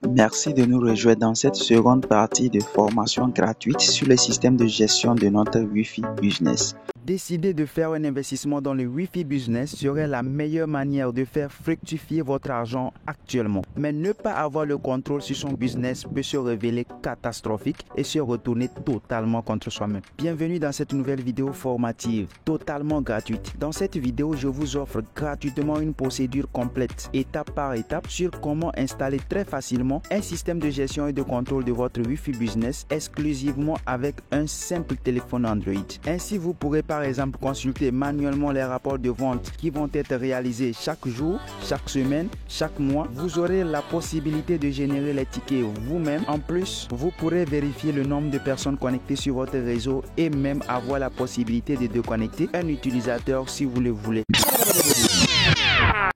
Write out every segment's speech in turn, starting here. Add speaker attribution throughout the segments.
Speaker 1: Merci de nous rejoindre dans cette seconde partie de formation gratuite sur le système de gestion de notre Wi-Fi Business. Décider de faire un investissement dans le Wi-Fi Business serait la meilleure manière de faire fructifier votre argent actuellement. Mais ne pas avoir le contrôle sur son business peut se révéler catastrophique et se retourner totalement contre soi-même. Bienvenue dans cette nouvelle vidéo formative, totalement gratuite. Dans cette vidéo, je vous offre gratuitement une procédure complète, étape par étape, sur comment installer très facilement un système de gestion et de contrôle de votre Wi-Fi Business exclusivement avec un simple téléphone Android. Ainsi, vous pourrez par exemple consulter manuellement les rapports de vente qui vont être réalisés chaque jour, chaque semaine, chaque mois. Vous aurez la possibilité de générer les tickets vous-même. En plus, vous pourrez vérifier le nombre de personnes connectées sur votre réseau et même avoir la possibilité de déconnecter un utilisateur si vous le voulez.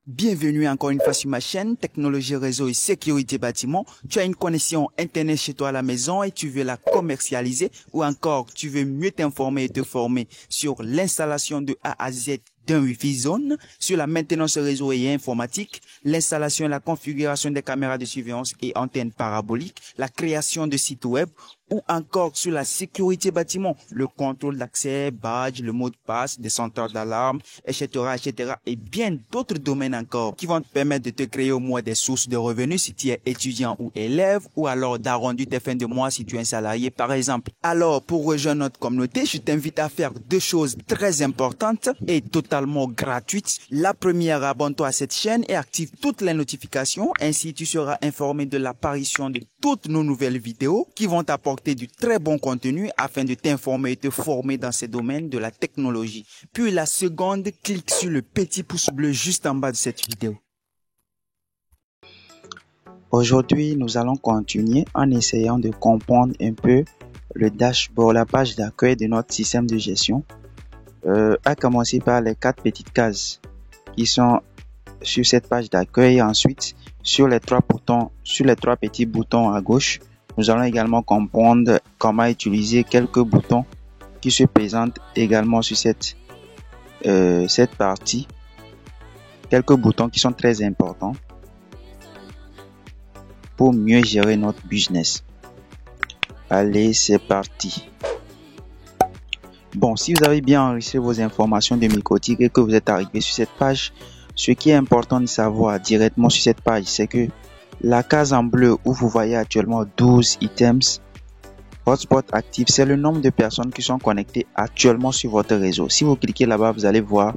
Speaker 1: Bienvenue encore une fois sur ma chaîne Technologie Réseau et Sécurité Bâtiment. Tu as une connexion Internet chez toi à la maison et tu veux la commercialiser, ou encore tu veux mieux t'informer et te former sur l'installation de A à Z d'un Wi-Fi Zone, sur la maintenance réseau et informatique, l'installation et la configuration des caméras de surveillance et antennes paraboliques, la création de sites web, ou encore sur la sécurité bâtiment, le contrôle d'accès, badge, le mot de passe, des senteurs d'alarme, etc., etc. et bien d'autres domaines encore qui vont te permettre de te créer au moins des sources de revenus si tu es étudiant ou élève, ou alors d'arrondir tes fins de mois si tu es un salarié par exemple. Alors, pour rejoindre notre communauté, je t'invite à faire deux choses très importantes et totalement gratuites. La première, abonne-toi à cette chaîne et active toutes les notifications, ainsi tu seras informé de l'apparition de toutes nos nouvelles vidéos qui vont t'apporter du très bon contenu afin de t'informer et te former dans ces domaines de la technologie. Puis la seconde, clique sur le petit pouce bleu juste en bas de cette vidéo. Aujourd'hui, nous allons continuer en essayant de comprendre un peu le dashboard, la page d'accueil de notre système de gestion. À commencer par les 4 petites cases qui sont sur cette page d'accueil. Ensuite, sur les 3 petits boutons à gauche, nous allons également comprendre comment utiliser quelques boutons qui se présentent également sur cette partie. Quelques boutons qui sont très importants pour mieux gérer notre business. Allez, c'est parti. Bon, si vous avez bien enregistré vos informations de Mikotic et que vous êtes arrivé sur cette page, ce qui est important de savoir directement sur cette page, c'est que la case en bleu où vous voyez actuellement 12 items, hotspot actif, c'est le nombre de personnes qui sont connectées actuellement sur votre réseau. Si vous cliquez là-bas, vous allez voir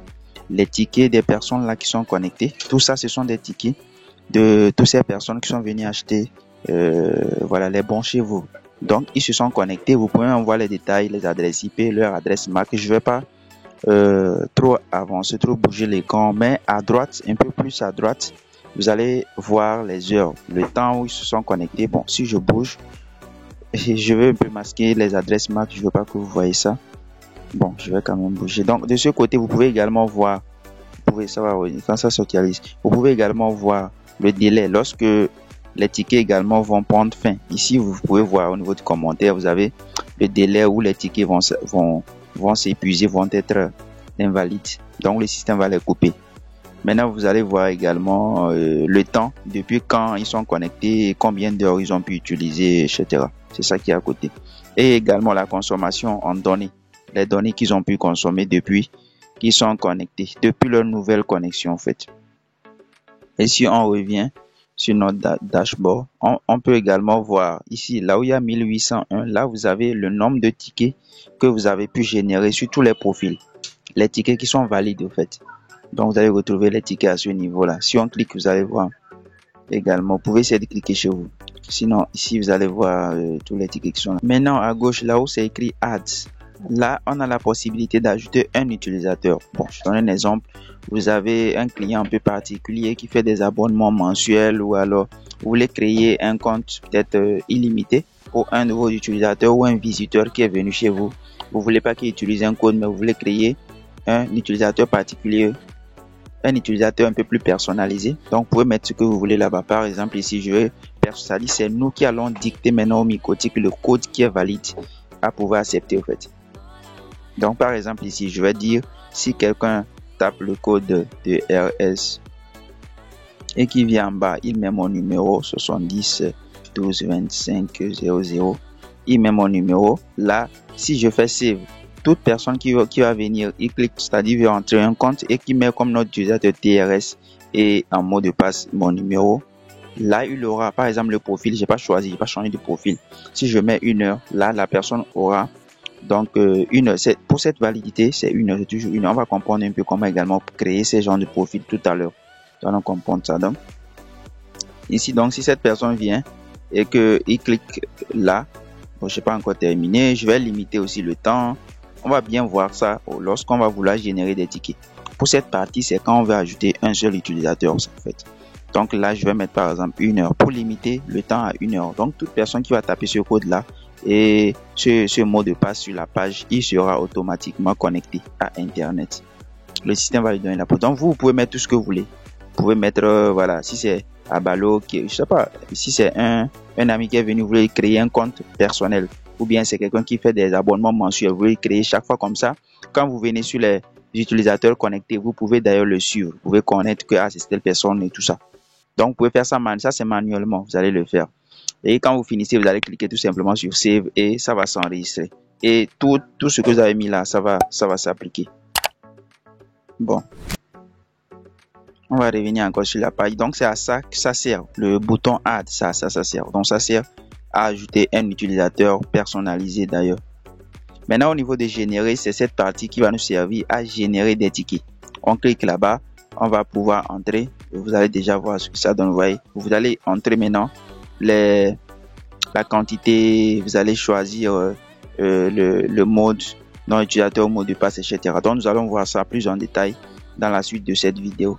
Speaker 1: les tickets des personnes là qui sont connectées. Tout ça, ce sont des tickets de toutes ces personnes qui sont venues acheter les bons chez vous. Donc, ils se sont connectés. Vous pouvez en voir les détails, les adresses IP, leur adresse MAC. Je ne vais pas trop avancer, trop bouger l'écran, mais à droite, un peu plus à droite, vous allez voir les heures, le temps où ils se sont connectés. Bon, si je bouge, je vais un peu masquer les adresses MAC, je veux pas que vous voyez ça. Bon, je vais quand même bouger. Donc, de ce côté, vous pouvez également voir, quand ça s'actualise, vous pouvez également voir le délai lorsque les tickets également vont prendre fin. Ici, vous pouvez voir au niveau du commentaire, vous avez le délai où les tickets vont s'épuiser, vont être invalides. Donc, le système va les couper. Maintenant, vous allez voir également le temps, depuis quand ils sont connectés, combien d'heures ils ont pu utiliser, etc. C'est ça qui est à côté. Et également la consommation en données, les données qu'ils ont pu consommer depuis qu'ils sont connectés, depuis leur nouvelle connexion en fait. Et si on revient sur notre dashboard, on peut également voir ici, là où il y a 1801, là vous avez le nombre de tickets que vous avez pu générer sur tous les profils. Les tickets qui sont valides en fait. Donc, vous allez retrouver les tickets à ce niveau-là. Si on clique, vous allez voir également. Vous pouvez essayer de cliquer chez vous. Sinon, ici, vous allez voir tous les tickets qui sont là. Maintenant, à gauche, là où c'est écrit Ads, là, on a la possibilité d'ajouter un utilisateur. Bon, je donne un exemple. Vous avez un client un peu particulier qui fait des abonnements mensuels, ou alors vous voulez créer un compte peut-être illimité pour un de vos utilisateurs ou un visiteur qui est venu chez vous. Vous voulez pas qu'il utilise un code, mais vous voulez créer un utilisateur particulier, un utilisateur un peu plus personnalisé. Donc, vous pouvez mettre ce que vous voulez là-bas. Par exemple, ici, je vais personnaliser. C'est nous qui allons dicter maintenant au Mikotic le code qui est valide à pouvoir accepter, en fait. Donc, par exemple, ici, je vais dire, si quelqu'un tape le code de RS et qui vient en bas, il met mon numéro 70 12 25 00. Il met mon numéro. Là, si je fais save, toute personne qui va venir, il clique, c'est-à-dire veut entrer un compte et qui met comme notre utilisateur TRS et en mot de passe mon numéro. Là, il aura, par exemple, le profil. J'ai pas choisi, j'ai pas changé de profil. Si je mets 1 heure, là, la personne aura donc 1 heure. Pour cette validité, c'est 1 heure, c'est toujours 1 heure. On va comprendre un peu comment également créer ces genres de profils tout à l'heure. Nous allons comprendre ça. Donc, ici, donc, si cette personne vient et que il clique là, bon, je sais pas encore terminé, je vais limiter aussi le temps. On va bien voir ça lorsqu'on va vouloir générer des tickets. Pour cette partie, c'est quand on veut ajouter un seul utilisateur, en fait. Donc là, je vais mettre par exemple 1 heure pour limiter le temps à 1 heure. Donc, toute personne qui va taper ce code-là et ce mot de passe sur la page, il sera automatiquement connecté à Internet. Le système va lui donner la pause. Donc, vous pouvez mettre tout ce que vous voulez. Vous pouvez mettre, voilà, si c'est Abalo, je sais pas, si c'est un ami qui est venu, vous voulez créer un compte personnel, ou bien c'est quelqu'un qui fait des abonnements mensuels, vous voulez créer chaque fois comme ça. Quand vous venez sur les utilisateurs connectés, vous pouvez d'ailleurs le suivre. Vous pouvez connaître que c'est telle personne et tout ça. Donc, vous pouvez faire ça, ça c'est manuellement, vous allez le faire. Et quand vous finissez, vous allez cliquer tout simplement sur Save et ça va s'enregistrer. Et tout ce que vous avez mis là, ça va s'appliquer. Bon. On va revenir encore sur la page. Donc, c'est à ça que ça sert. Le bouton Add, ça sert. Donc, ça sert à ajouter un utilisateur personnalisé d'ailleurs. Maintenant, au niveau de générer, c'est cette partie qui va nous servir à générer des tickets. On clique là-bas. On va pouvoir entrer. Vous allez déjà voir ce que ça donne. Vous voyez, vous allez entrer maintenant la quantité. Vous allez choisir le mode, non utilisateur, mot de passe, etc. Donc, nous allons voir ça plus en détail dans la suite de cette vidéo.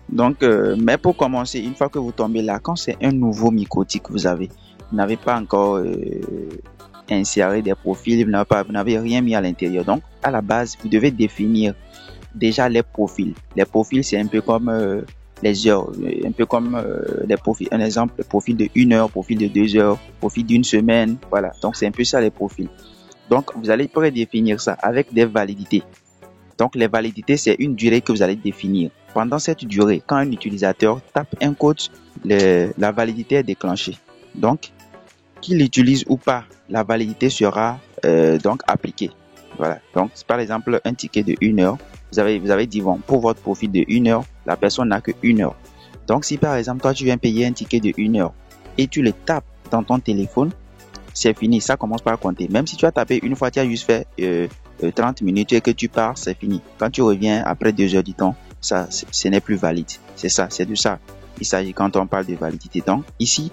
Speaker 1: Donc, mais pour commencer, une fois que vous tombez là, quand c'est un nouveau Micoti que vous n'avez pas encore inséré des profils, vous n'avez rien mis à l'intérieur. Donc, à la base, vous devez définir déjà les profils. Les profils, c'est un peu comme les heures, un peu comme les profils. Un exemple, profil de 1 heure, profil de 2 heures, profil d'une semaine. Voilà. Donc, c'est un peu ça les profils. Donc, vous allez prédéfinir ça avec des validités. Donc, les validités, c'est une durée que vous allez définir. Pendant cette durée, quand un utilisateur tape un code, la validité est déclenchée. Donc, qu'il l'utilise ou pas, la validité sera donc appliquée. Voilà. Donc, par exemple, un ticket de 1 heure, vous avez dit, bon, pour votre profil de 1 heure, la personne n'a que 1 heure. Donc, si par exemple, toi, tu viens payer un ticket de 1 heure et tu le tapes dans ton téléphone, c'est fini, ça commence par compter. Même si tu as tapé une fois, tu as juste fait 30 minutes et que tu pars, c'est fini. Quand tu reviens après 2 heures du temps, ça, ce n'est plus valide. C'est ça, c'est de ça. Il s'agit quand on parle de validité. Donc, ici,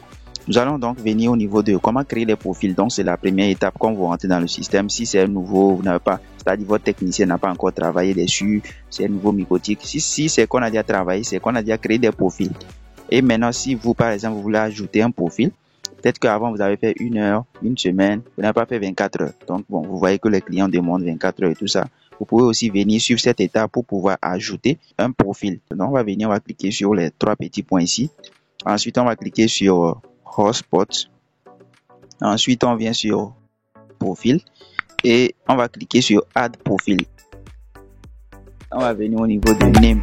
Speaker 1: nous allons donc venir au niveau de comment créer les profils. Donc, c'est la première étape quand vous rentrez dans le système. Si c'est un nouveau, vous n'avez pas, c'est-à-dire votre technicien n'a pas encore travaillé dessus, c'est un nouveau Micoti. Si c'est qu'on a déjà travaillé, c'est qu'on a déjà créé des profils. Et maintenant, si vous, par exemple, vous voulez ajouter un profil, peut-être qu'avant, vous avez fait 1 heure, 1 semaine, vous n'avez pas fait 24 heures. Donc, bon, vous voyez que les clients demandent 24 heures et tout ça. Vous pouvez aussi venir sur cette étape pour pouvoir ajouter un profil. Donc, on va venir, on va cliquer sur les 3 petits points ici. Ensuite, on va cliquer sur Hotspot. Ensuite, on vient sur Profil et on va cliquer sur Add Profil. On va venir au niveau de Name.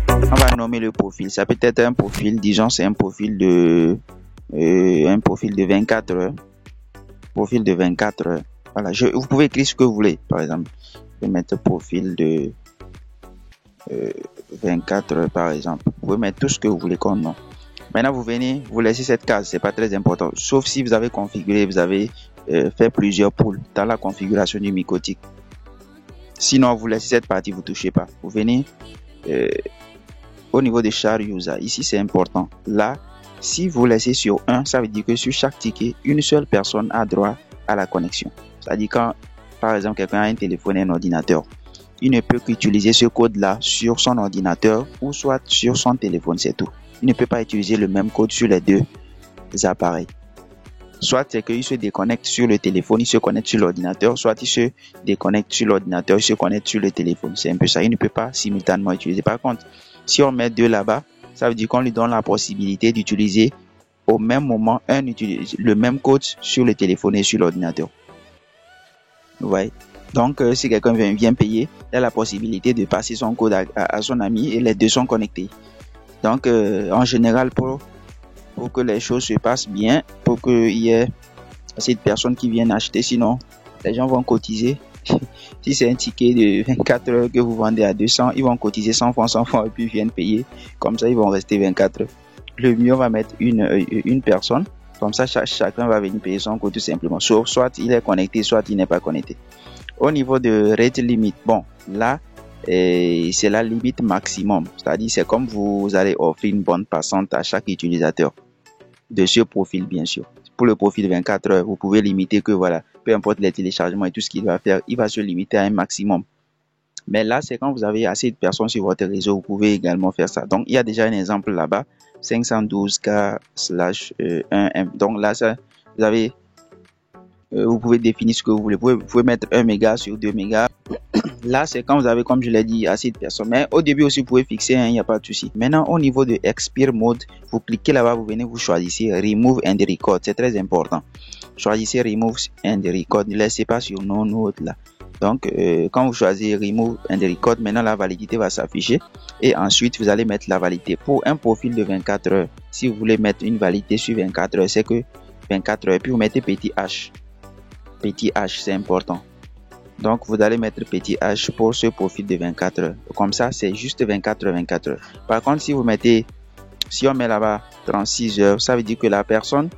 Speaker 1: On va nommer le profil. Ça peut être un profil, disons, c'est un profil de 24 heures. Profil de 24 heures. Voilà, vous pouvez écrire ce que vous voulez. Par exemple, je vais mettre profil de 24 heures, par exemple. Vous pouvez mettre tout ce que vous voulez comme nom. Maintenant, vous venez, vous laissez cette case, c'est pas très important. Sauf si vous avez configuré, vous avez fait plusieurs poules dans la configuration du Micoti. Sinon, vous laissez cette partie, vous touchez pas. Vous venez au niveau de Share User. Ici, c'est important. Là, si vous laissez sur 1, ça veut dire que sur chaque ticket, une seule personne a droit à la connexion. C'est-à-dire quand, par exemple, quelqu'un a un téléphone et un ordinateur, il ne peut qu'utiliser ce code-là sur son ordinateur ou soit sur son téléphone, c'est tout. Il ne peut pas utiliser le même code sur les deux appareils. Soit c'est qu'il se déconnecte sur le téléphone, il se connecte sur l'ordinateur, soit il se déconnecte sur l'ordinateur, il se connecte sur le téléphone. C'est un peu ça. Il ne peut pas simultanément utiliser. Par contre, si on met deux là-bas, ça veut dire qu'on lui donne la possibilité d'utiliser au même moment le même code sur le téléphone et sur l'ordinateur. Vous voyez? Donc, si quelqu'un vient payer, il a la possibilité de passer son code à son ami et les deux sont connectés. Donc, en général, pour que les choses se passent bien, pour qu'il y ait assez de personnes qui viennent acheter, sinon, les gens vont cotiser. Si c'est un ticket de 24 heures que vous vendez à 200, ils vont cotiser 100 francs et puis viennent payer. Comme ça, ils vont rester 24 heures. Le mieux, on va mettre une personne. Comme ça, chacun va venir payer son coût tout simplement. Soit il est connecté, soit il n'est pas connecté. Au niveau de rate limit, bon, là, c'est la limite maximum. C'est-à-dire, c'est comme vous allez offrir une bande passante à chaque utilisateur de ce profil, bien sûr. Pour le profil 24 heures, vous pouvez limiter que, voilà, peu importe les téléchargements et tout ce qu'il va faire, il va se limiter à un maximum. Mais là, c'est quand vous avez assez de personnes sur votre réseau, vous pouvez également faire ça. Donc, il y a déjà un exemple là-bas, 512K/1M. Donc là, ça, vous pouvez définir ce que vous voulez. Vous pouvez mettre 1 méga sur 2 mégas. Là, c'est quand vous avez, comme je l'ai dit, assez de personnes. Mais au début aussi, vous pouvez fixer, il n'y a pas de souci. Maintenant, au niveau de Expire Mode, vous cliquez là-bas, vous venez, vous choisissez Remove and Record. C'est très important. Choisissez Remove and Record. Ne laissez pas sur No Note là. Donc, quand vous choisissez Remove and Record, maintenant la validité va s'afficher. Et ensuite, vous allez mettre la validité. Pour un profil de 24 heures, si vous voulez mettre une validité sur 24 heures, c'est que 24 heures. Puis vous mettez petit H. Petit H, c'est important. Donc, vous allez mettre petit H pour ce profil de 24 heures. Comme ça, c'est juste 24 heures, 24 heures. Par contre, si on met là-bas 36 heures, ça veut dire que la personne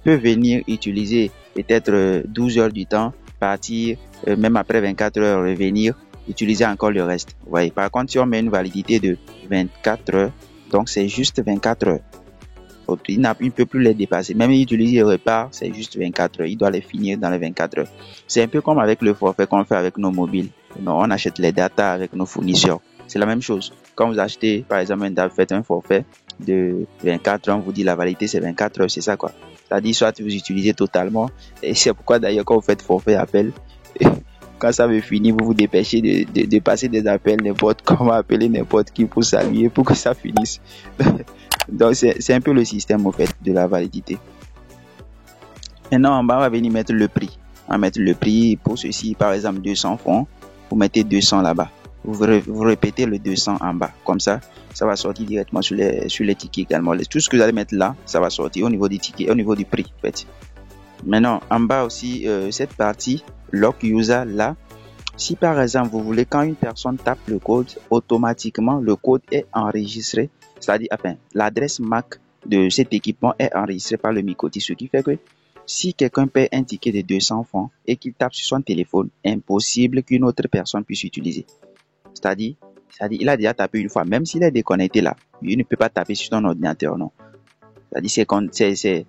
Speaker 1: peut venir utiliser peut-être 12 heures du temps, partir, même après 24 heures, revenir, utiliser encore le reste. Vous voyez. Par contre, si on met une validité de 24 heures, donc c'est juste 24 heures. Il ne peut plus les dépasser. Même utiliser les repart, c'est juste 24 heures. Il doit les finir dans les 24 heures. C'est un peu comme avec le forfait qu'on fait avec nos mobiles. On achète les datas avec nos fournisseurs. C'est la même chose. Quand vous achetez, par exemple, vous faites un forfait de 24 heures, on vous dit la validité c'est 24 heures, c'est ça quoi. C'est-à-dire soit vous utilisez totalement, et c'est pourquoi d'ailleurs quand vous faites forfait appel, quand ça veut finir, vous vous dépêchez de passer des appels, n'importe comment appeler n'importe qui pour saluer, pour que ça finisse. Donc c'est un peu le système au fait de la validité. Maintenant en bas on va venir mettre le prix. On va mettre le prix pour ceci, par exemple 200 francs, vous mettez 200 là-bas. Vous répétez le 200 en bas. Comme ça, ça va sortir directement sur les tickets également. Tout ce que vous allez mettre là, ça va sortir au niveau des tickets, au niveau du prix en fait. Maintenant en bas aussi, cette partie Lock User là, si par exemple vous voulez quand une personne tape le code, automatiquement le code est enregistré. C'est-à-dire, enfin, l'adresse MAC de cet équipement est enregistrée par le Micoti, ce qui fait que si quelqu'un paie un ticket de 200 francs et qu'il tape sur son téléphone, impossible qu'une autre personne puisse utiliser. C'est-à-dire, il a déjà tapé une fois, même s'il est déconnecté là, il ne peut pas taper sur son ordinateur, non. C'est-à-dire,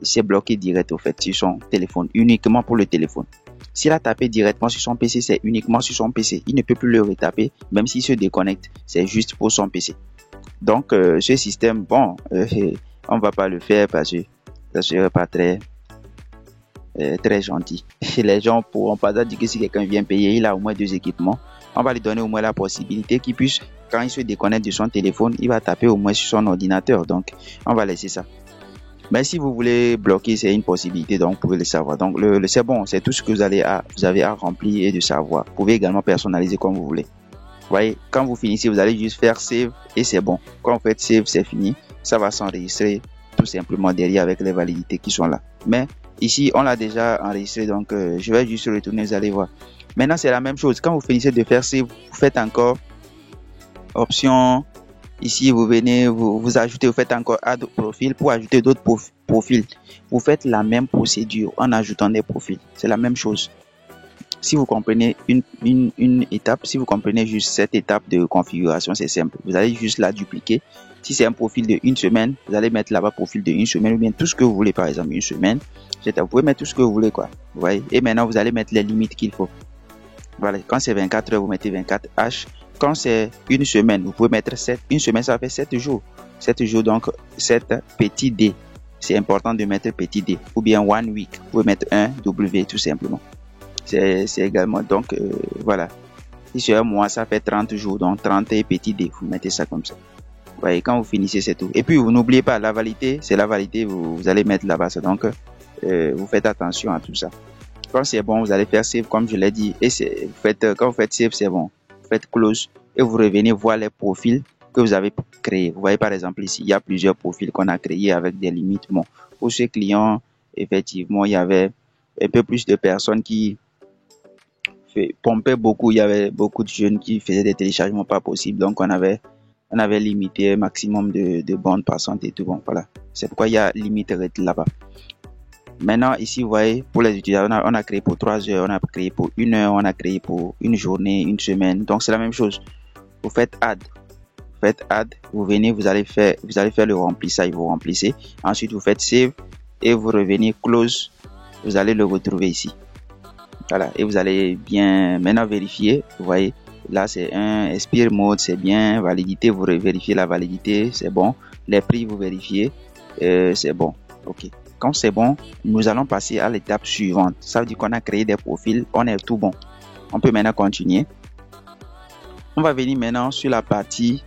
Speaker 1: c'est bloqué direct au fait sur son téléphone, uniquement pour le téléphone. S'il a tapé directement sur son PC, c'est uniquement sur son PC. Il ne peut plus le retaper, même s'il se déconnecte, c'est juste pour son PC. Donc, ce système, bon, on va pas le faire parce que ça serait pas très gentil. Les gens pourront pas dire que si quelqu'un vient payer, il a au moins 2 équipements. On va lui donner au moins la possibilité qu'il puisse, quand il se déconnecte de son téléphone, il va taper au moins sur son ordinateur. Donc, on va laisser ça. Mais si vous voulez bloquer, c'est une possibilité, donc vous pouvez le savoir. Donc, c'est bon, c'est tout ce que vous avez à remplir et de savoir. Vous pouvez également personnaliser comme vous voulez. Vous voyez, quand vous finissez, vous allez juste faire save et c'est bon. Quand vous faites save, c'est fini. Ça va s'enregistrer tout simplement derrière avec les validités qui sont là. Mais ici, on l'a déjà enregistré, donc je vais juste retourner, vous allez voir. Maintenant, c'est la même chose. Quand vous finissez de faire save, vous faites encore option. Ici, vous venez, vous ajoutez, vous faites encore add profil pour ajouter d'autres profils. Vous faites la même procédure en ajoutant des profils. C'est la même chose. Si vous comprenez une étape, si vous comprenez juste cette étape de configuration, c'est simple. Vous allez juste la dupliquer. Si c'est un profil de 1 semaine, vous allez mettre là-bas profil de 1 semaine ou bien tout ce que vous voulez, par exemple 1 semaine. Vous pouvez mettre tout ce que vous voulez, quoi. Vous voyez? Et maintenant, vous allez mettre les limites qu'il faut. Voilà. Quand c'est 24 heures, vous mettez 24 H. Quand c'est 1 semaine, vous pouvez mettre 7. 1 semaine, ça fait 7 jours. 7 jours, donc 7 petit D. C'est important de mettre petit D. Ou bien 1 week. Vous pouvez mettre 1 W tout simplement. C'est également, donc, voilà. Si c'est un mois, ça fait 30 jours, donc 30 et petit D. Vous mettez ça comme ça. Vous voyez, quand vous finissez, c'est tout. Et puis, vous n'oubliez pas, la validité, c'est la validité, vous allez mettre là-bas. Donc, vous faites attention à tout ça. Quand c'est bon, vous allez faire save comme je l'ai dit. Et quand vous faites save, c'est bon. Vous faites close et vous revenez voir les profils que vous avez créés. Vous voyez par exemple ici, il y a plusieurs profils qu'on a créés avec des limites. Bon, pour ce client, effectivement, il y avait un peu plus de personnes qui pompaient beaucoup. Il y avait beaucoup de jeunes qui faisaient des téléchargements pas possibles. Donc, on avait limité un maximum de bandes passantes et tout. Bon, voilà. C'est pourquoi il y a limite rate là-bas. Maintenant, ici, vous voyez, pour les utilisateurs, on a créé pour 3 heures, on a créé pour 1 heure, on a créé pour une journée, une semaine. Donc, c'est la même chose. Vous faites add. Vous venez, vous allez faire le remplissage, vous remplissez. Ensuite, vous faites save et vous revenez close. Vous allez le retrouver ici. Voilà. Et vous allez bien maintenant vérifier. Vous voyez, là, c'est un expire mode, c'est bien. Validité, vous vérifiez la validité, c'est bon. Les prix, vous vérifiez, c'est bon. OK. Quand c'est bon, nous allons passer à l'étape suivante. Ça veut dire qu'on a créé des profils, on est tout bon. On peut maintenant continuer. On va venir maintenant sur la partie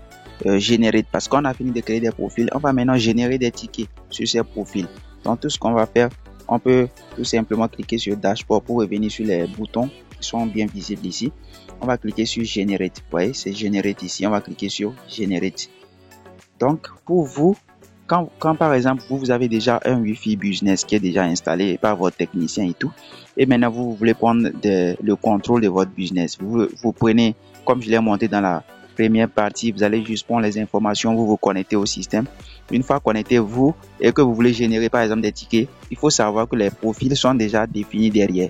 Speaker 1: générer. Parce qu'on a fini de créer des profils, on va maintenant générer des tickets sur ces profils. Donc tout ce qu'on va faire, on peut tout simplement cliquer sur dashboard pour revenir sur les boutons qui sont bien visibles ici. On va cliquer sur generate. Vous voyez, c'est generate ici. On va cliquer sur generate. Donc pour vous, quand par exemple vous avez déjà un Wi-Fi business qui est déjà installé par votre technicien et tout, et maintenant vous voulez prendre le contrôle de votre business, vous prenez, comme je l'ai montré dans la première partie, vous allez juste prendre les informations, vous vous connectez au système. Une fois connecté vous et que vous voulez générer par exemple des tickets, il faut savoir que les profils sont déjà définis derrière.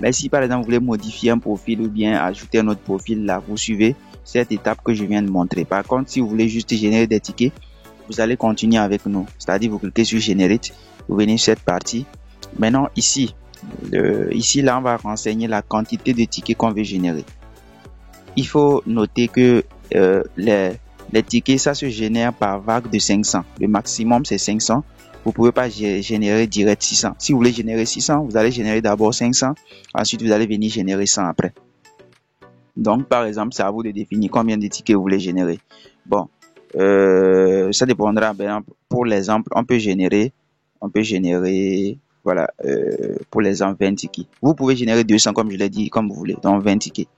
Speaker 1: Mais si par exemple vous voulez modifier un profil ou bien ajouter un autre profil, là vous suivez cette étape que je viens de montrer. Par contre, si vous voulez juste générer des tickets, vous allez continuer avec nous, c'est-à-dire vous cliquez sur Generate, vous venez sur cette partie. Maintenant ici, là on va renseigner la quantité de tickets qu'on veut générer. Il faut noter que les tickets, ça se génère par vague de 500. Le maximum c'est 500. Vous pouvez pas générer direct 600. Si vous voulez générer 600, vous allez générer d'abord 500. Ensuite vous allez venir générer 100 après. Donc par exemple, c'est à vous de définir combien de tickets vous voulez générer. Bon. Ça dépendra. Pour l'exemple, on peut générer, voilà, pour l'exemple 20 tickets. Vous pouvez générer 200 comme je l'ai dit, comme vous voulez, donc 20 tickets.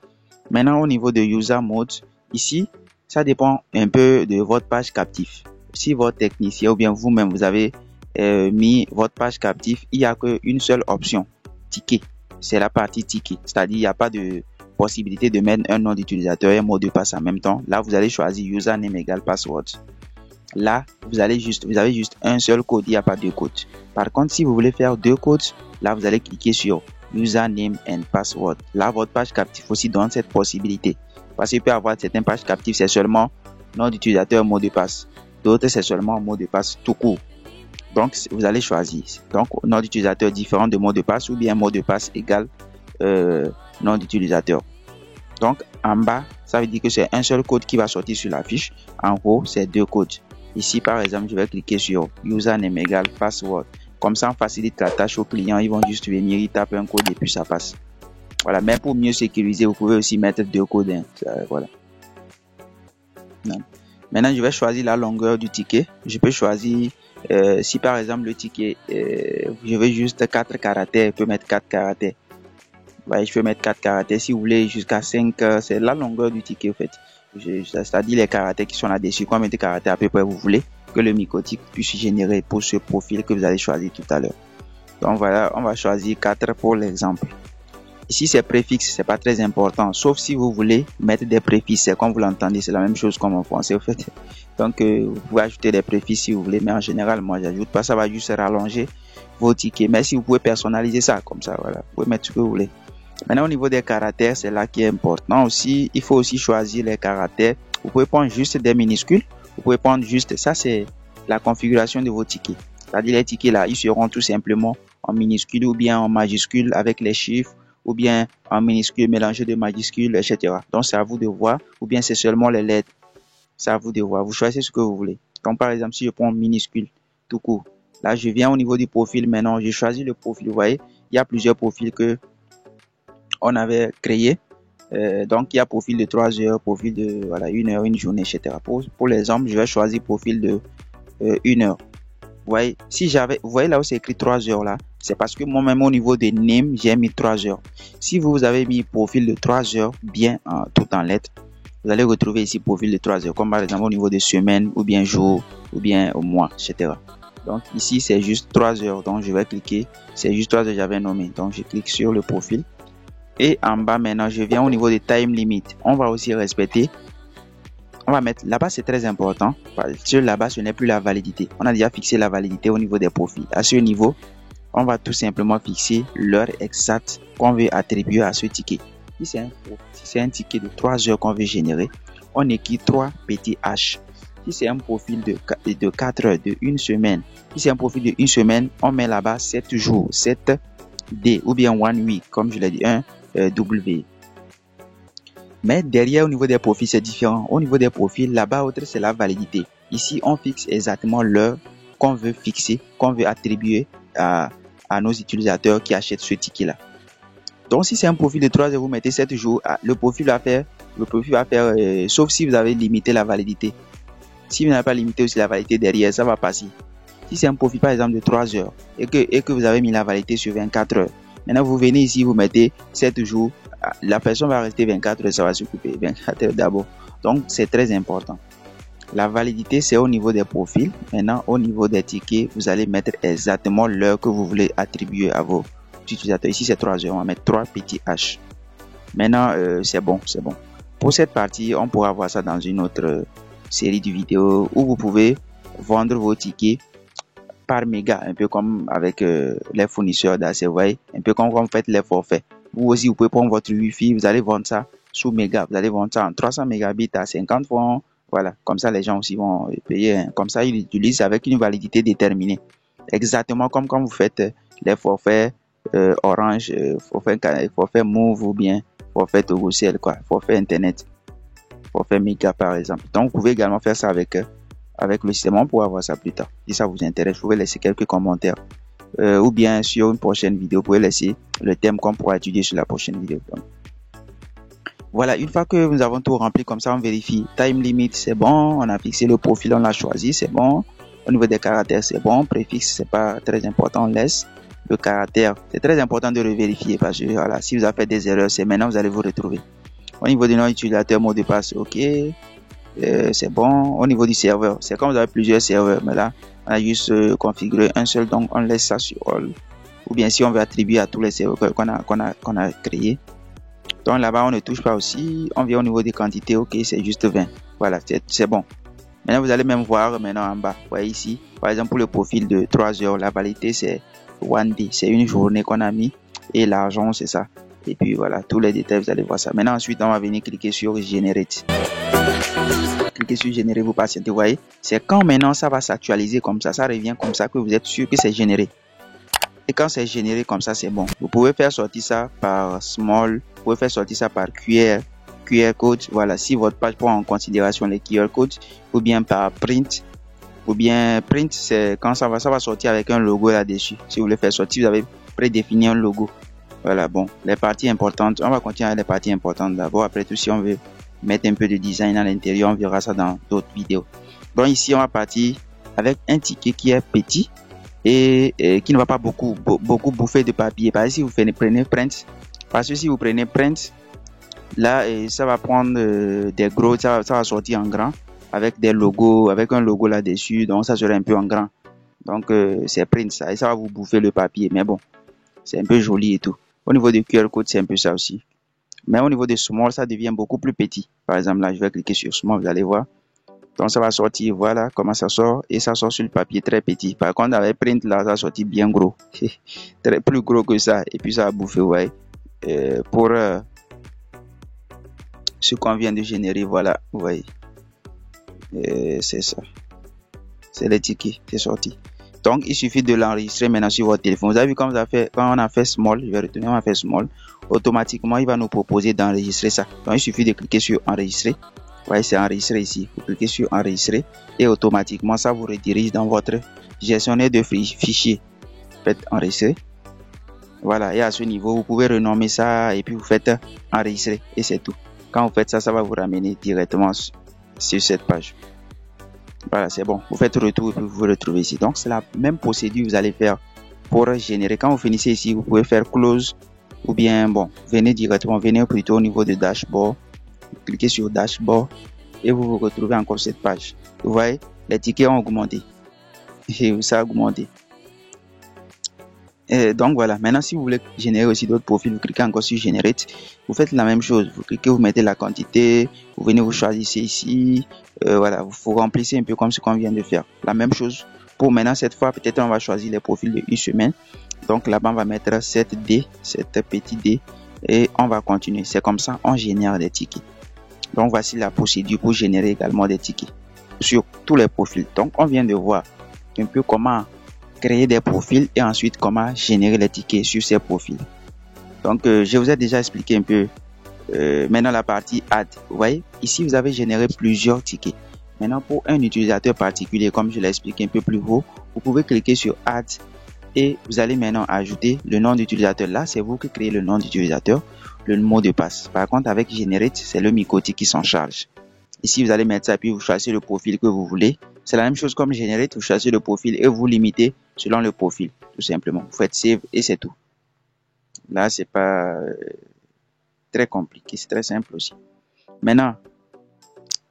Speaker 1: Maintenant, au niveau de user mode, ici, ça dépend un peu de votre page captive. Si votre technicien ou bien vous-même, vous avez mis votre page captive, il n'y a qu'une seule option, ticket. C'est la partie ticket, c'est-à-dire il n'y a pas de possibilité de mettre un nom d'utilisateur et un mot de passe en même temps. Là, vous allez choisir username égale password. Là, vous avez juste un seul code, il n'y a pas deux codes. Par contre, si vous voulez faire deux codes, là, vous allez cliquer sur username and password. Là, votre page captive aussi donne cette possibilité. Parce qu'il peut y avoir certaines pages captives, c'est seulement nom d'utilisateur, mot de passe. D'autres, c'est seulement mot de passe tout court. Donc, vous allez choisir. Donc, nom d'utilisateur différent de mot de passe ou bien mot de passe égal nom d'utilisateur. Donc en bas, ça veut dire que c'est un seul code qui va sortir sur la fiche. En haut, c'est deux codes. Ici, par exemple, je vais cliquer sur username égale password. Comme ça, on facilite la tâche aux clients. Ils vont juste venir, ils tapent un code et puis ça passe. Voilà. Mais pour mieux sécuriser, vous pouvez aussi mettre deux codes. Voilà. Maintenant, je vais choisir la longueur du ticket. Je peux choisir, si par exemple le ticket, je veux juste 4 caractères, je peux mettre 4 caractères. Je peux mettre 4 caractères. Si vous voulez jusqu'à 5, c'est la longueur du ticket en fait. C'est-à-dire les caractères qui sont là-dessus. Combien de caractères à peu près vous voulez que le Mycotic puisse générer pour ce profil que vous allez choisir tout à l'heure. Donc voilà, on va choisir 4 pour l'exemple. Ici c'est préfixe, c'est pas très important. Sauf si vous voulez mettre des préfixes. C'est comme vous l'entendez, c'est la même chose comme en français en fait. Donc vous pouvez ajouter des préfixes si vous voulez. Mais en général, moi j'ajoute pas. Ça va juste rallonger vos tickets. Mais si vous pouvez personnaliser ça comme ça, voilà. Vous pouvez mettre ce que vous voulez. Maintenant, au niveau des caractères, c'est là qui est important aussi. Il faut aussi choisir les caractères. Vous pouvez prendre juste des minuscules. Vous pouvez prendre juste, ça c'est la configuration de vos tickets. C'est-à-dire les tickets là, ils seront tout simplement en minuscules ou bien en majuscules avec les chiffres ou bien en minuscules mélangés de majuscules, etc. Donc, c'est à vous de voir ou bien c'est seulement les lettres. C'est à vous de voir. Vous choisissez ce que vous voulez. Donc, par exemple, si je prends minuscule, tout court. Là, je viens au niveau du profil maintenant. Je choisis le profil. Vous voyez, il y a plusieurs profils que on avait créé. Donc il y a profil de 3 heures, profil de 1 heure, une journée, etc. Pour l'exemple, je vais choisir profil de 1 heure. Vous voyez, vous voyez là où c'est écrit 3 heures là, C'est parce que moi-même au niveau de name, j'ai mis 3 heures. Si vous avez mis profil de 3 heures, bien tout en lettres, vous allez retrouver ici profil de 3 heures, comme par exemple au niveau de semaine, ou bien jour, ou bien mois, etc. Donc ici, c'est juste 3 heures. Donc je vais cliquer, c'est juste 3 heures j'avais nommé. Donc je clique sur le profil. Et en bas maintenant, je viens au niveau de time limit. On va aussi respecter. On va mettre là-bas, c'est très important. Parce que là-bas, ce n'est plus la validité. On a déjà fixé la validité au niveau des profils. À ce niveau, on va tout simplement fixer l'heure exacte qu'on veut attribuer à ce ticket. Si c'est un ticket de 3 heures qu'on veut générer, on écrit 3 petits H. Si c'est un profil de 4 heures, de 1 semaine, si c'est un profil de 1 semaine, on met là-bas 7 jours, 7 D ou bien 1 week, comme je l'ai dit, 1 W. Mais derrière, au niveau des profils, c'est différent. Au niveau des profils, là-bas, autre, c'est la validité. Ici, on fixe exactement l'heure qu'on veut fixer, qu'on veut attribuer à nos utilisateurs qui achètent ce ticket-là. Donc, si c'est un profil de 3 heures, vous mettez 7 jours, le profil va faire, sauf si vous avez limité la validité. Si vous n'avez pas limité aussi la validité derrière, ça va passer. Si c'est un profil, par exemple, de 3 heures et que vous avez mis la validité sur 24 heures, maintenant, vous venez ici, vous mettez 7 jours, la personne va rester 24 heures, ça va s'occuper 24 heures d'abord. Donc, c'est très important. La validité, c'est au niveau des profils. Maintenant, au niveau des tickets, vous allez mettre exactement l'heure que vous voulez attribuer à vos utilisateurs. Ici, c'est 3 heures. On va mettre 3 petits H. Maintenant, c'est bon. Pour cette partie, on pourra voir ça dans une autre série de vidéos où vous pouvez vendre vos tickets par méga, un peu comme avec les fournisseurs d'accès, vous voyez, un peu comme vous faites les forfaits. Vous aussi, vous pouvez prendre votre Wi-Fi, vous allez vendre ça sous méga, vous allez vendre ça en 300 mégabits à 50 francs. Voilà, comme ça les gens aussi vont payer. Comme ça, ils l'utilisent avec une validité déterminée. Exactement comme quand vous faites les forfaits Orange, forfait Move ou bien forfait Togocel, quoi, forfait Internet, forfait méga par exemple. Donc, vous pouvez également faire ça avec le système. On pourra voir ça plus tard. Si ça vous intéresse, vous pouvez laisser quelques commentaires. Ou bien sur une prochaine vidéo, vous pouvez laisser le thème qu'on pourra étudier sur la prochaine vidéo. Donc, voilà, une fois que nous avons tout rempli comme ça, on vérifie. Time limit, c'est bon. On a fixé le profil, on l'a choisi, c'est bon. Au niveau des caractères, c'est bon. Préfixe, c'est pas très important, on laisse. Le caractère, c'est très important de le vérifier parce que voilà, si vous avez fait des erreurs, c'est maintenant vous allez vous retrouver. Au niveau du nom utilisateur, mot de passe, ok. C'est bon. Au niveau du serveur, c'est comme vous avez plusieurs serveurs, mais là, on a juste configuré un seul, donc on laisse ça sur all. Ou bien si on veut attribuer à tous les serveurs qu'on a créés. Donc là-bas, on ne touche pas aussi. On vient au niveau des quantités, ok, c'est juste 20. Voilà, c'est bon. Maintenant, vous allez même voir maintenant en bas. Vous voyez ici, par exemple, pour le profil de 3 heures, la validité, c'est 1D. C'est une journée qu'on a mis. Et l'argent, c'est ça. Et puis voilà, tous les détails, vous allez voir ça. Maintenant, ensuite, on va venir cliquer sur Generate. Cliquez sur Générer, vous patientez, vous voyez. C'est quand maintenant ça va s'actualiser comme ça revient comme ça que vous êtes sûr que c'est généré. Et quand c'est généré comme ça, c'est bon. Vous pouvez faire sortir ça par small, vous pouvez faire sortir ça par QR code. Voilà, si votre page prend en considération les QR codes, ou bien par print. Ou bien print, c'est quand ça va sortir avec un logo là-dessus. Si vous voulez faire sortir, vous avez prédéfini un logo. Voilà, bon, les parties importantes, on va continuer avec les parties importantes d'abord. Après tout, si on veut mettre un peu de design à l'intérieur, on verra ça dans d'autres vidéos. Donc ici, on va partir avec un ticket qui est petit et qui ne va pas beaucoup bouffer de papier. Par exemple, si vous prenez print, parce que si vous prenez print, là, ça va prendre des gros, ça va sortir en grand avec des logos, avec un logo là-dessus, donc ça sera un peu en grand. Donc c'est print ça, et ça va vous bouffer le papier, mais bon, c'est un peu joli et tout. Au niveau du QR code, c'est un peu ça aussi. Mais au niveau de small, ça devient beaucoup plus petit. Par exemple, là, je vais cliquer sur small, vous allez voir. Donc, ça va sortir, voilà comment ça sort. Et ça sort sur le papier très petit. Par contre, avec print, là, ça sortit bien gros. Très plus gros que ça. Et puis, ça va bouffer, ouais. Pour ce qu'on vient de générer, voilà, vous voyez. C'est ça. C'est les tickets, c'est sorti. Donc, il suffit de l'enregistrer maintenant sur votre téléphone. Vous avez vu quand on a fait small, je vais retourner, on a fait small. Automatiquement, il va nous proposer d'enregistrer ça. Donc, il suffit de cliquer sur enregistrer. Vous voyez, c'est enregistré ici. Vous cliquez sur enregistrer et automatiquement, ça vous redirige dans votre gestionnaire de fichiers. Faites enregistrer. Voilà, et à ce niveau, vous pouvez renommer ça et puis vous faites enregistrer et c'est tout. Quand vous faites ça, ça va vous ramener directement sur cette page. Voilà, c'est bon. Vous faites retour et puis vous vous retrouvez ici. Donc, c'est la même procédure que vous allez faire pour générer. Quand vous finissez ici, vous pouvez faire close ou bien bon, venez plutôt au niveau de dashboard, cliquez sur dashboard et vous vous retrouvez encore cette page. Vous voyez, les tickets ont augmenté et ça a augmenté. Et donc voilà, maintenant si vous voulez générer aussi d'autres profils, vous cliquez encore sur Generate, vous faites la même chose, vous cliquez, vous mettez la quantité, vous venez, vous choisissez ici, voilà, vous remplissez un peu comme ce qu'on vient de faire. La même chose pour maintenant, cette fois, peut-être on va choisir les profils de une semaine. Donc là-bas, on va mettre cette petit D et on va continuer. C'est comme ça, on génère des tickets. Donc voici la procédure pour générer également des tickets sur tous les profils. Donc on vient de voir un peu comment créer des profils et ensuite comment générer les tickets sur ces profils. Donc je vous ai déjà expliqué un peu maintenant la partie add. Vous voyez, ici vous avez généré plusieurs tickets. Maintenant pour un utilisateur particulier, comme je l'ai expliqué un peu plus haut, vous pouvez cliquer sur add et vous allez maintenant ajouter le nom d'utilisateur. Là, c'est vous qui créez le nom d'utilisateur, le mot de passe. Par contre, avec Generate, c'est le Micoti qui s'en charge. Ici, vous allez mettre ça, puis vous choisissez le profil que vous voulez. C'est la même chose comme Generate, vous choisissez le profil et vous limitez selon le profil, tout simplement. Vous faites Save et c'est tout. Là, c'est pas très compliqué, c'est très simple aussi. Maintenant,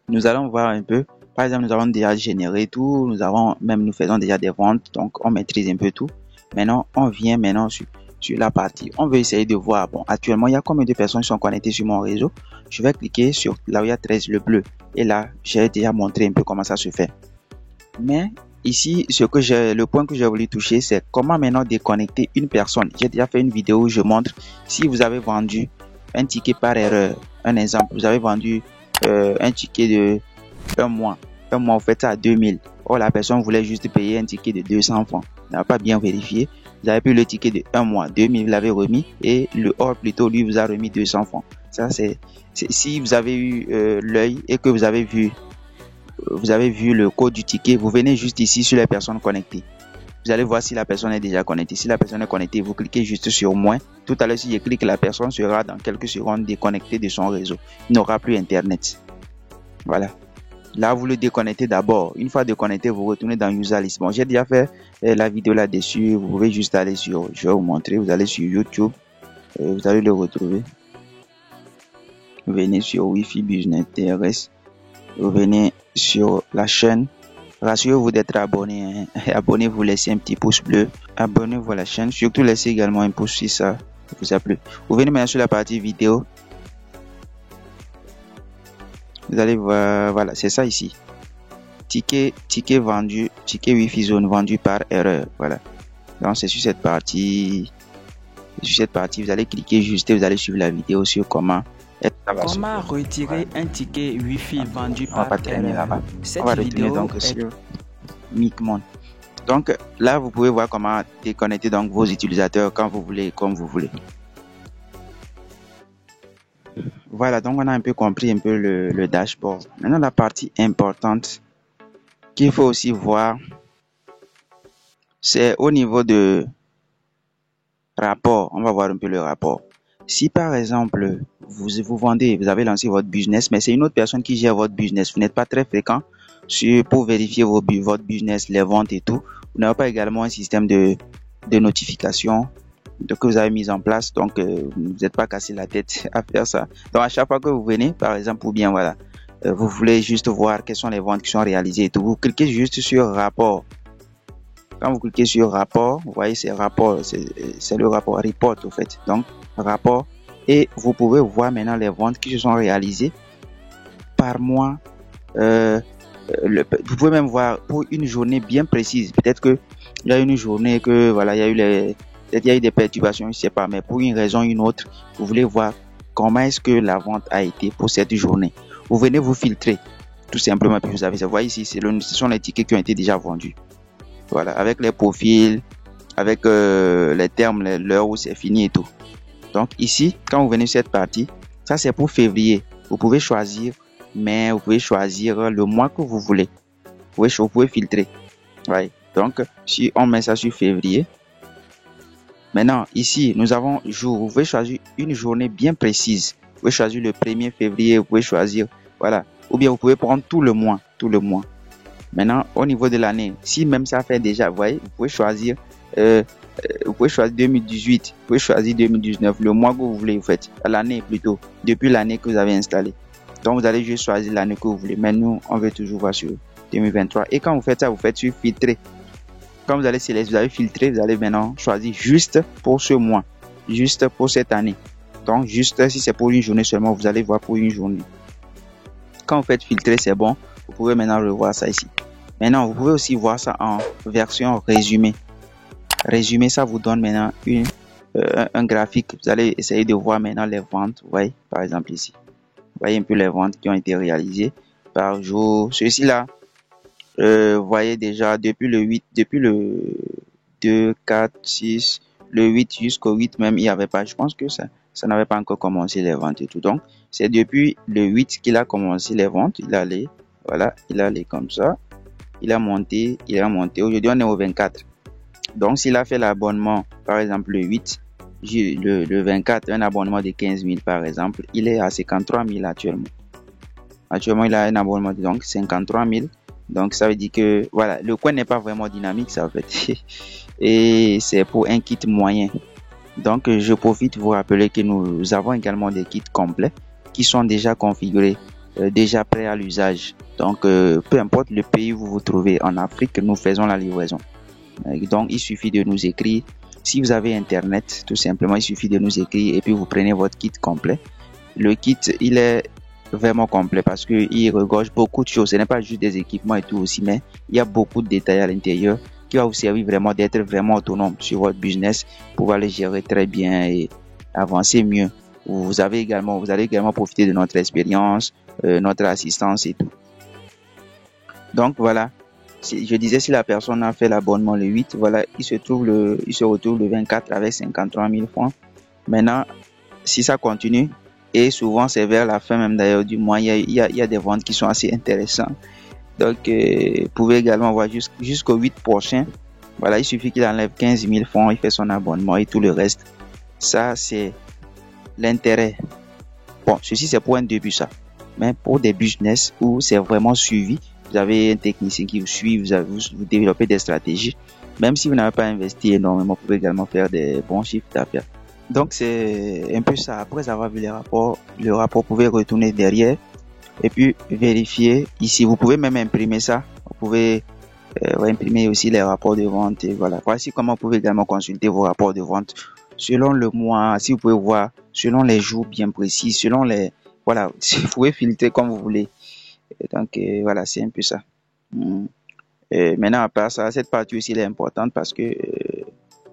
Speaker 1: nous allons voir un peu. Par exemple, nous avons déjà généré tout, nous faisons déjà des ventes, donc on maîtrise un peu tout. Maintenant, on vient sur la partie. On veut essayer de voir, bon, actuellement, il y a combien de personnes qui sont connectées sur mon réseau. Je vais cliquer sur là où il y a 13, le bleu. Et là, j'ai déjà montré un peu comment ça se fait. Mais ici, le point que j'ai voulu toucher, c'est comment maintenant déconnecter une personne. J'ai déjà fait une vidéo où je montre si vous avez vendu un ticket par erreur. Un exemple, vous avez vendu un ticket de un mois, vous faites ça à 2000. Or, la personne voulait juste payer un ticket de 200 francs. Vous n'avez pas bien vérifié. Vous avez pris le ticket de un mois, 2000, vous l'avez remis et le or plutôt, lui, vous a remis 200 francs. Ça, c'est si vous avez eu l'œil et que vous avez vu le code du ticket, vous venez juste ici sur les personnes connectées. Vous allez voir si la personne est déjà connectée. Si la personne est connectée, vous cliquez juste sur moins. Tout à l'heure, si je clique, la personne sera dans quelques secondes déconnectée de son réseau. Il n'aura plus Internet. Voilà. Là, vous le déconnectez d'abord. Une fois déconnecté, vous retournez dans User List. Bon, j'ai déjà fait la vidéo là-dessus. Vous pouvez juste aller je vais vous montrer. Vous allez sur YouTube. Vous allez le retrouver. Vous venez sur Wi-Fi Business TRS. Vous venez sur la chaîne. Rassurez-vous d'être abonné. Hein. Abonnez-vous, laissez un petit pouce bleu. Abonnez-vous à la chaîne. Surtout, laissez également un pouce si ça vous a plu. Vous venez maintenant sur la partie vidéo. Vous allez voir, voilà, c'est ça ici. Ticket vendu, ticket Wi-Fi zone vendu par erreur. Voilà. Donc, c'est sur cette partie. Vous allez cliquer juste et vous allez suivre la vidéo sur comment
Speaker 2: retirer un ticket Wi-Fi vendu par erreur.
Speaker 1: On va retourner donc sur Micmon. Donc, là, vous pouvez voir comment déconnecter donc vos utilisateurs quand vous voulez, comme vous voulez. Voilà, donc on a un peu compris un peu le dashboard. Maintenant, la partie importante qu'il faut aussi voir, c'est au niveau de rapport. On va voir un peu le rapport. Si par exemple, vous vendez, vous avez lancé votre business, mais c'est une autre personne qui gère votre business, vous n'êtes pas très fréquent pour vérifier votre business, les ventes et tout, vous n'avez pas également un système de notification que vous avez mis en place, donc vous n'êtes pas cassé la tête à faire ça. Donc à chaque fois que vous venez, par exemple, ou bien voilà, vous voulez juste voir quelles sont les ventes qui sont réalisées et tout, vous cliquez juste sur rapport. Quand vous cliquez sur rapport, vous voyez c'est rapport, c'est le rapport report au fait. Donc rapport, et vous pouvez voir maintenant les ventes qui se sont réalisées par mois. Vous pouvez même voir pour une journée bien précise. Peut-être que il y a une journée que voilà, il y a eu des perturbations, je sais pas, mais pour une raison ou une autre, vous voulez voir comment est-ce que la vente a été pour cette journée. Vous venez vous filtrer, tout simplement, puis vous avez ça. Vous voyez ici, ce sont les tickets qui ont été déjà vendus. Voilà, avec les profils, avec les termes, l'heure où c'est fini et tout. Donc ici, quand vous venez sur cette partie, ça c'est pour février. Vous pouvez choisir, mais vous pouvez choisir le mois que vous voulez. Vous pouvez filtrer. Ouais. Donc, si on met ça sur février, maintenant ici, nous avons jour. Vous pouvez choisir une journée bien précise. Vous pouvez choisir le 1er février, vous pouvez choisir, voilà. Ou bien vous pouvez prendre tout le mois. Maintenant, au niveau de l'année, si même ça fait déjà, vous voyez, vous pouvez choisir Vous pouvez choisir 2018, vous pouvez choisir 2019, le mois que vous voulez, vous faites, l'année plutôt, depuis l'année que vous avez installé. Donc, vous allez juste choisir l'année que vous voulez. Mais nous, on veut toujours voir sur 2023. Et quand vous faites ça, vous faites sur filtrer. Quand vous allez sélectionner, vous allez filtrer, vous allez maintenant choisir juste pour ce mois, juste pour cette année. Donc, juste si c'est pour une journée seulement, vous allez voir pour une journée. Quand vous faites filtrer, c'est bon. Vous pouvez maintenant revoir ça ici. Maintenant, vous pouvez aussi voir ça en version résumé. Résumé, ça vous donne maintenant un graphique. Vous allez essayer de voir maintenant les ventes. Vous voyez, par exemple ici. Vous voyez un peu les ventes qui ont été réalisées par jour. Ceci-là, vous voyez déjà depuis le 8, depuis le 2, 4, 6, le 8 jusqu'au 8 même, il n'y avait pas. Je pense que ça n'avait pas encore commencé les ventes et tout. Donc, c'est depuis le 8 qu'il a commencé les ventes. Il allait, voilà, il allait comme ça. Il a monté. Aujourd'hui, on est au 24. Donc, s'il a fait l'abonnement, par exemple, le 8, le 24, un abonnement de 15 000, par exemple, il est à 53 000 actuellement. Actuellement, il a un abonnement de donc 53 000. Donc, ça veut dire que, voilà, le coin n'est pas vraiment dynamique, ça, en fait. Et c'est pour un kit moyen. Donc, je profite de vous rappeler que nous avons également des kits complets qui sont déjà configurés, déjà prêts à l'usage. Donc, peu importe le pays où vous vous trouvez en Afrique, nous faisons la livraison. Donc, il suffit de nous écrire. Si vous avez Internet, tout simplement, il suffit de nous écrire et puis vous prenez votre kit complet. Le kit, il est vraiment complet parce qu'il regorge beaucoup de choses. Ce n'est pas juste des équipements et tout aussi, mais il y a beaucoup de détails à l'intérieur qui va vous servir vraiment d'être vraiment autonome sur votre business, pouvoir le gérer très bien et avancer mieux. Vous allez également profiter de notre expérience, notre assistance et tout. Donc, voilà. Je disais, si la personne a fait l'abonnement le 8, voilà, il se retrouve le 24 avec 53 000 francs. Maintenant, si ça continue, et souvent c'est vers la fin même d'ailleurs du mois, il y a des ventes qui sont assez intéressantes. Donc, vous pouvez également voir jusqu'au 8 prochain. Voilà, il suffit qu'il enlève 15 000 francs, il fait son abonnement et tout le reste. Ça, c'est l'intérêt. Bon, ceci c'est pour un début ça. Mais pour des business où c'est vraiment suivi, vous avez un technicien qui vous suit, vous développez des stratégies. Même si vous n'avez pas investi énormément, vous pouvez également faire des bons chiffres d'affaires. Donc, c'est un peu ça. Après avoir vu le rapport, vous pouvez retourner derrière et puis vérifier. Ici, vous pouvez même imprimer ça. Vous pouvez imprimer aussi les rapports de vente. Et voilà. Voici comment vous pouvez également consulter vos rapports de vente selon le mois. Si vous pouvez voir, selon les jours bien précis, selon les... Voilà, vous pouvez filtrer comme vous voulez. Donc, voilà, c'est un peu ça. Maintenant, à part ça, cette partie aussi elle est importante parce que,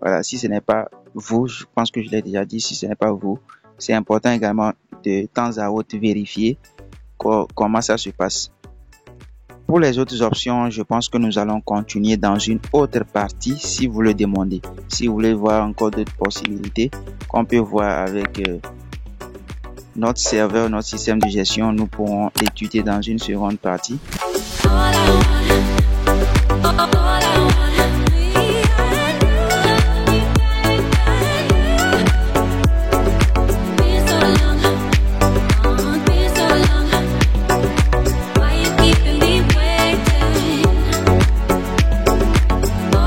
Speaker 1: voilà, si ce n'est pas vous, je pense que je l'ai déjà dit, si ce n'est pas vous, c'est important également de temps à autre vérifier comment ça se passe. Pour les autres options, je pense que nous allons continuer dans une autre partie si vous le demandez. Si vous voulez voir encore d'autres possibilités qu'on peut voir avec notre serveur, notre système de gestion, nous pourrons l'étudier dans une seconde partie.